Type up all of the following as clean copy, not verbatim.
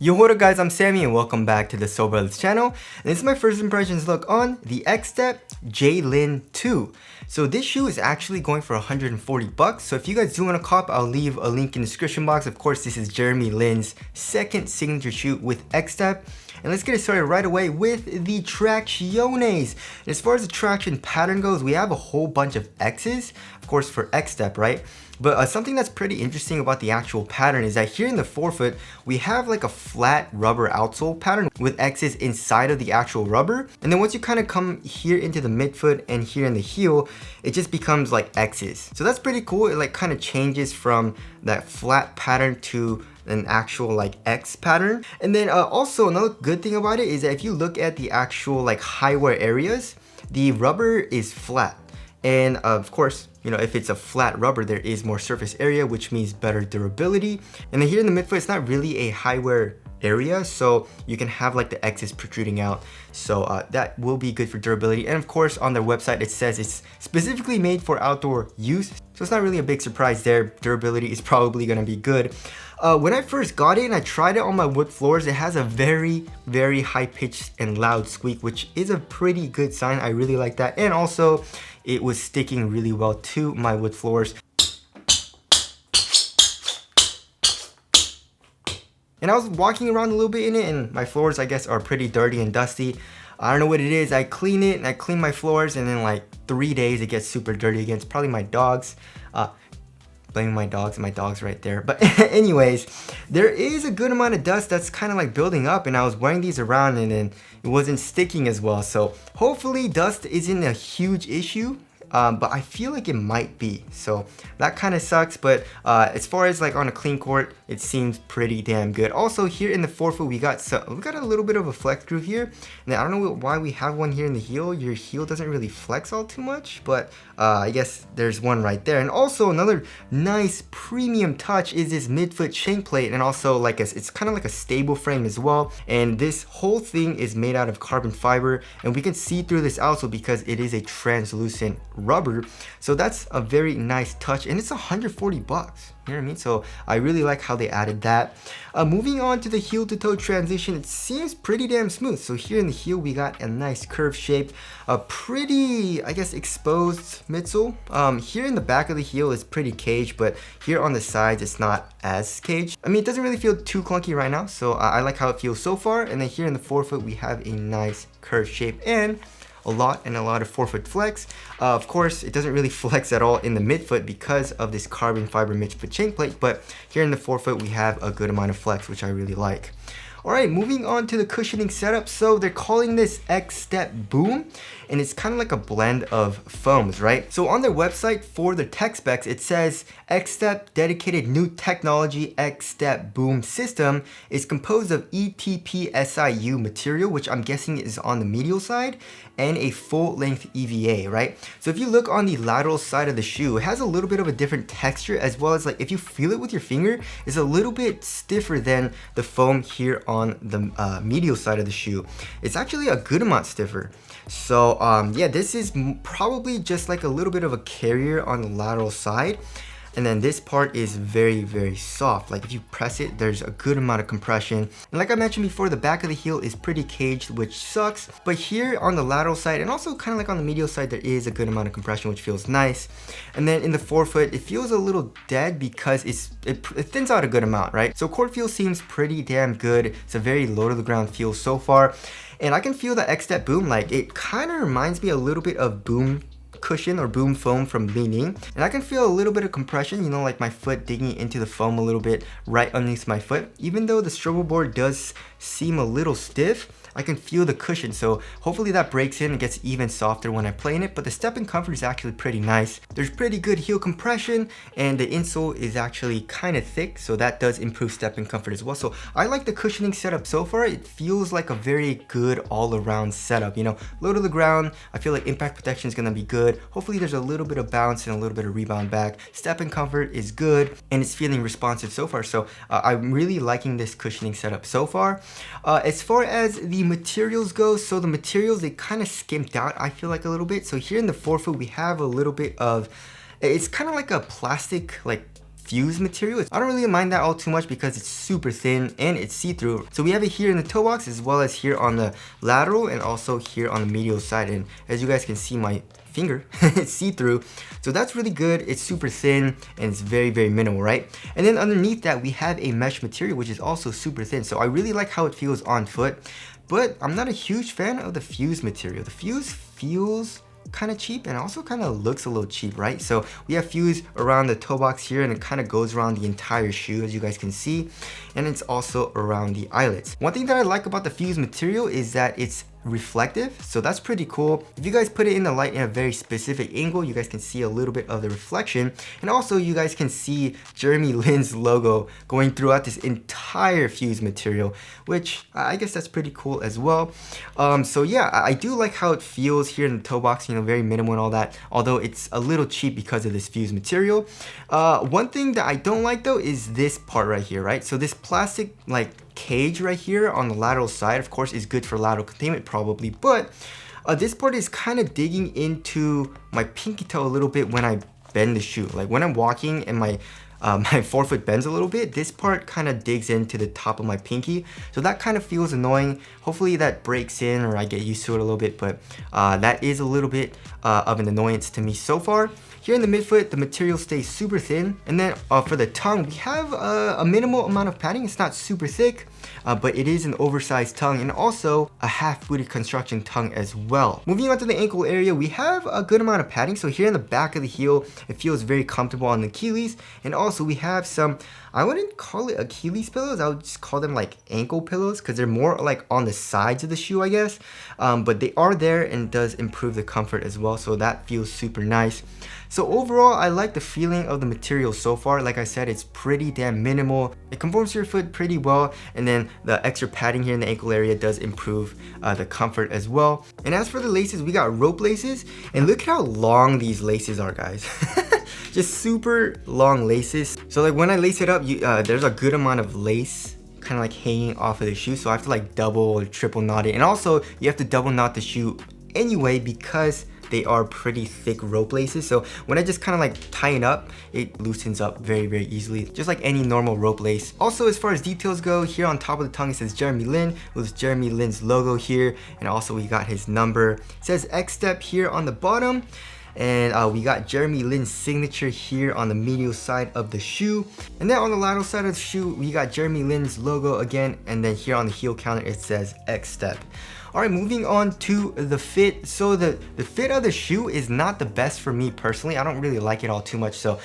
Yo, what up guys, I'm Sammy and welcome back to the Soul Brothers channel. And this is my first impressions look on the XTEP J Lin 2. So this shoe is actually going for 140 bucks. So if you guys do want to cop, I'll leave a link in the description box. Of course, this is Jeremy Lin's second signature shoe with XTEP. And let's get it started right away with the tracciones. And as far as the traction pattern goes, we have a whole bunch of X's, of course for XTEP, right? But something that's pretty interesting about the actual pattern is that here in the forefoot, we have like a flat rubber outsole pattern with X's inside of the actual rubber. And then once you kind of come here into the midfoot and here in the heel, it just becomes like X's. So that's pretty cool. It like kind of changes from that flat pattern to an actual like X pattern. And then also another good thing about it is that if you look at the actual like high wear areas, the rubber is flat. And of course, you know, if it's a flat rubber, there is more surface area, which means better durability. And then here in the midfoot, it's not really a high wear area, so you can have like the X's protruding out. So that will be good for durability. And of course, on their website, it says it's specifically made for outdoor use. So it's not really a big surprise there. Durability is probably gonna be good. When I first got it and I tried it on my wood floors, it has a very, very high pitched and loud squeak, which is a pretty good sign. I really like that. And also, it was sticking really well to my wood floors. And I was walking around a little bit in it, and my floors, I guess, are pretty dirty and dusty. I don't know what it is. I clean it and I clean my floors, and in like 3 days it gets super dirty again. It's probably my dogs. Blaming my dogs, and my dog's right there. But anyways, there is a good amount of dust that's kind of like building up, and I was wearing these around and then it wasn't sticking as well. So hopefully dust isn't a huge issue. But I feel like it might be, so that kind of sucks. But as far as like on a clean court, it seems pretty damn good. Also here in the forefoot, we got a little bit of a flex groove here. Now I don't know why we have one here in the heel. Your heel doesn't really flex all too much, but I guess there's one right there. And also another nice premium touch is this midfoot shank plate, and also like it's kind of like a stable frame as well. And this whole thing is made out of carbon fiber, and we can see through this outsole because it is a translucent rubber. So that's a very nice touch, and it's 140 bucks. You know what I mean? So I really like how they added that. Moving on to the heel to toe transition, it seems pretty damn smooth. So here in the heel, we got a nice curved shape, a pretty, I guess, exposed midsole. Here in the back of the heel is pretty caged, but here on the sides, it's not as caged. I mean, it doesn't really feel too clunky right now, so I like how it feels so far. And then here in the forefoot, we have a nice curved shape and a lot of forefoot flex. Of course, it doesn't really flex at all in the midfoot because of this carbon fiber midfoot shank plate, but here in the forefoot, we have a good amount of flex, which I really like. All right, moving on to the cushioning setup. So they're calling this XTEP Boom, and it's kind of like a blend of foams, right? So on their website for the tech specs, it says XTEP dedicated new technology XTEP Boom system is composed of ETP-SiU material, which I'm guessing is on the medial side, and a full-length EVA, right? So if you look on the lateral side of the shoe, it has a little bit of a different texture, as well as like if you feel it with your finger, it's a little bit stiffer than the foam here on the medial side of the shoe. It's actually a good amount stiffer. So yeah, this is probably just like a little bit of a carrier on the lateral side. And then this part is very, very soft. Like if you press it, there's a good amount of compression. And like I mentioned before, the back of the heel is pretty caged, which sucks. But here on the lateral side, and also kind of like on the medial side, there is a good amount of compression, which feels nice. And then in the forefoot, it feels a little dead because it thins out a good amount, right? So court feel seems pretty damn good. It's a very low to the ground feel so far. And I can feel the XTEP Boom, like it kind of reminds me a little bit of Boom cushion or Boom foam from Li-Ning, and I can feel a little bit of compression, you know, like my foot digging into the foam a little bit right underneath my foot. Even though the strobel board does seem a little stiff, I can feel the cushion, so hopefully that breaks in and gets even softer when I play in it. But the step-in comfort is actually pretty nice. There's pretty good heel compression, and the insole is actually kind of thick, so that does improve step-in comfort as well. So I like the cushioning setup so far. It feels like a very good all-around setup, you know, low to the ground. I feel like impact protection is going to be good. Hopefully there's a little bit of bounce and a little bit of rebound back. Step-in comfort is good, and it's feeling responsive so far. So I'm really liking this cushioning setup so far. As far as the materials go, so the materials, they kind of skimped out, I feel like, a little bit. So here in the forefoot, we have a little bit of, it's kind of like a plastic, like fuse material. I don't really mind that all too much because it's super thin and it's see-through. So we have it here in the toe box as well as here on the lateral and also here on the medial side. And as you guys can see, my finger, it's see-through. So that's really good. It's super thin and it's very, very minimal, right? And then underneath that, we have a mesh material, which is also super thin. So I really like how it feels on foot, but I'm not a huge fan of the fuse material. The fuse feels kind of cheap and also kind of looks a little cheap, right? So we have fuse around the toe box here and it kind of goes around the entire shoe, as you guys can see, and it's also around the eyelets. One thing that I like about the fuse material is that it's reflective, so that's pretty cool. If you guys put it in the light in a very specific angle, you guys can see a little bit of the reflection, and also you guys can see Jeremy Lin's logo going throughout this entire fuse material, which I guess that's pretty cool as well. So yeah, I do like how it feels here in the toe box, you know, very minimal and all that, although it's a little cheap because of this fuse material. One thing that I don't like though is this part right here, right? So this plastic like cage right here on the lateral side, of course, is good for lateral containment probably, but this part is kind of digging into my pinky toe a little bit when I bend the shoe. Like when I'm walking and my my forefoot bends a little bit, this part kind of digs into the top of my pinky, so that kind of feels annoying. Hopefully that breaks in or I get used to it a little bit, but that is a little bit of an annoyance to me so far. Here in the midfoot, the material stays super thin, and then for the tongue, we have a minimal amount of padding. It's not super thick, but it is an oversized tongue and also a half-booted construction tongue as well. Moving on to the ankle area, we have a good amount of padding. So here in the back of the heel, it feels very comfortable on the Achilles, and also we have some, I wouldn't call it Achilles pillows, I would just call them like ankle pillows because they're more like on the sides of the shoe, I guess. But they are there and does improve the comfort as well, so that feels super nice. So overall, I like the feeling of the material so far. Like I said, it's pretty damn minimal. It conforms to your foot pretty well, and then the extra padding here in the ankle area does improve the comfort as well. And as for the laces, we got rope laces, and look how long these laces are, guys. Just super long laces. So like when I lace it up, there's a good amount of lace kind of like hanging off of the shoe, so I have to like double or triple knot it. And also you have to double knot the shoe anyway because they are pretty thick rope laces. So when I just kind of like tie it up, it loosens up very, very easily, just like any normal rope lace. Also, as far as details go, here on top of the tongue it says Jeremy Lin with Jeremy Lin's logo here, and also we got his number. It says XTEP here on the bottom. And we got Jeremy Lin's signature here on the medial side of the shoe. And then on the lateral side of the shoe, we got Jeremy Lin's logo again. And then here on the heel counter, it says XTEP. Alright, moving on to the fit. So the fit of the shoe is not the best for me personally. I don't really like it all too much. So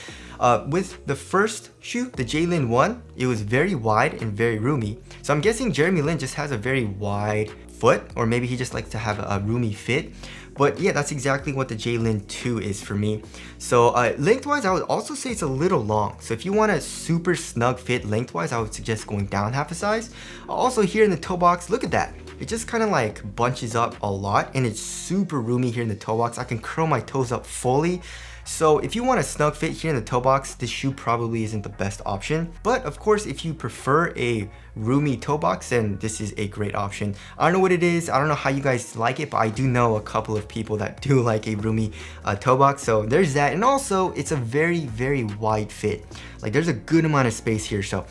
with the first shoe, the J Lin 1, it was very wide and very roomy. So I'm guessing Jeremy Lin just has a very wide foot, or maybe he just likes to have a roomy fit. But yeah, that's exactly what the J Lin 2 is for me. So lengthwise, I would also say it's a little long. So if you want a super snug fit lengthwise, I would suggest going down half a size. Also here in the toe box, look at that. It just kind of like bunches up a lot and it's super roomy here in the toe box. I can curl my toes up fully. So if you want a snug fit here in the toe box, this shoe probably isn't the best option. But of course, if you prefer a roomy toe box, then this is a great option. I don't know what it is. I don't know how you guys like it, but I do know a couple of people that do like a roomy toe box. So there's that. And also, it's a very, very wide fit. Like there's a good amount of space here. So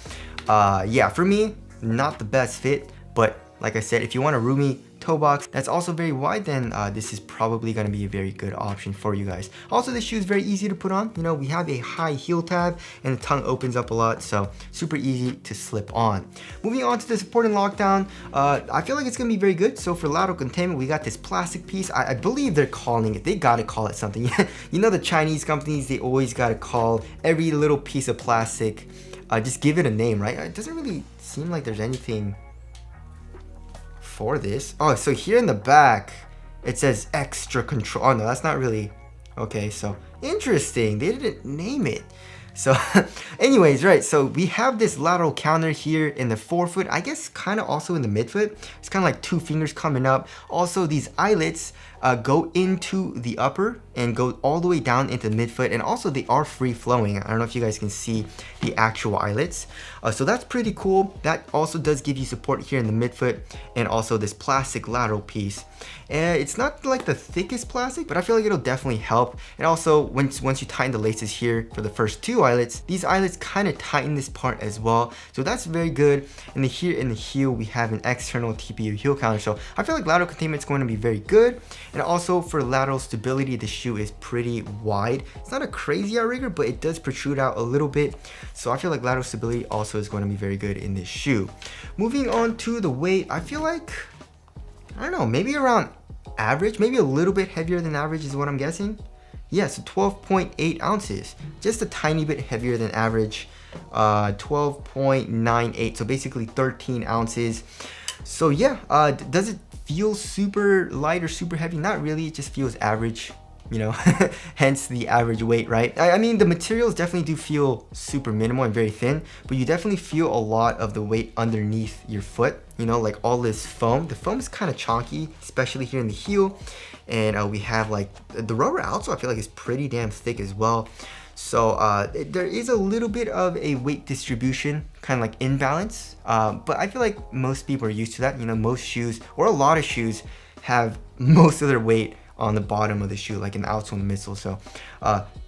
yeah, for me, not the best fit. But like I said, if you want a roomy toe box that's also very wide, then this is probably going to be a very good option for you guys. Also, this shoe is very easy to put on. You know, we have a high heel tab and the tongue opens up a lot, so super easy to slip on. Moving on to the support and lockdown, I feel like it's going to be very good. So for lateral containment, we got this plastic piece. I believe they're calling it, they got to call it something. You know, the Chinese companies, they always got to call every little piece of plastic, just give it a name, right? It doesn't really seem like there's anything for this. Oh, so here in the back it says extra control. Oh no, that's not really okay. So interesting, they didn't name it. So anyways, right, so we have this lateral counter here in the forefoot, I guess kind of also in the midfoot. It's kind of like two fingers coming up. Also, these eyelets go into the upper and go all the way down into the midfoot, and also they are free flowing. I don't know if you guys can see the actual eyelets. So that's pretty cool. That also does give you support here in the midfoot, and also this plastic lateral piece. And it's not like the thickest plastic, but I feel like it'll definitely help. And also once you tighten the laces here for the first two eyelets. These eyelets kind of tighten this part as well, so that's very good. And then here in the heel, we have an external TPU heel counter, so I feel like lateral containment is going to be very good. And also for lateral stability, the shoe is pretty wide. It's not a crazy outrigger, but it does protrude out a little bit, so I feel like lateral stability also is going to be very good in this shoe. Moving on to the weight, I feel like, I don't know, maybe around average, maybe a little bit heavier than average is what I'm guessing. Yeah, so 12.8 ounces, just a tiny bit heavier than average. 12.98, so basically 13 ounces. So yeah, does it feel super light or super heavy? Not really, it just feels average, you know, hence the average weight, right? I mean, the materials definitely do feel super minimal and very thin, but you definitely feel a lot of the weight underneath your foot, you know, like all this foam. The foam is kind of chunky, especially here in the heel. And we have like the rubber outsole, I feel like is pretty damn thick as well. So there is a little bit of a weight distribution, kind of like imbalance, but I feel like most people are used to that. You know, most shoes, or a lot of shoes, have most of their weight on the bottom of the shoe, like in the outsole and the midsole. So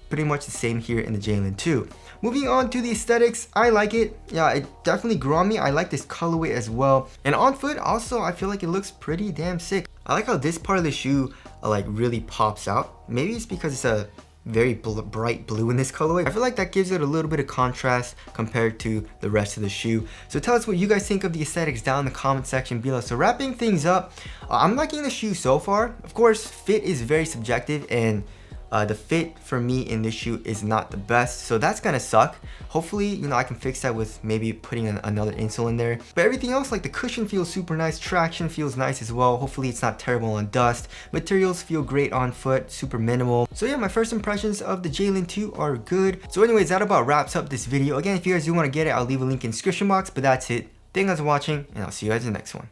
pretty much the same here in the J Lin 2. Moving on to the aesthetics, I like it. Yeah, it definitely grew on me. I like this colorway as well. And on foot, also, I feel like it looks pretty damn sick. I like how this part of the shoe like really pops out. Maybe it's because it's a very bright blue in this colorway. I feel like that gives it a little bit of contrast compared to the rest of the shoe. So tell us what you guys think of the aesthetics down in the comment section below. So wrapping things up, I'm liking the shoe so far. Of course, fit is very subjective, and the fit for me in this shoe is not the best, so that's gonna suck. Hopefully, you know, I can fix that with maybe putting another insole in there. But everything else, like the cushion feels super nice, traction feels nice as well. Hopefully it's not terrible on dust. Materials feel great on foot, super minimal. So yeah, my first impressions of the J Lin 2 are good. So anyways, that about wraps up this video. Again, if you guys do want to get it, I'll leave a link in the description box, but that's it. Thank you guys for watching, and I'll see you guys in the next one.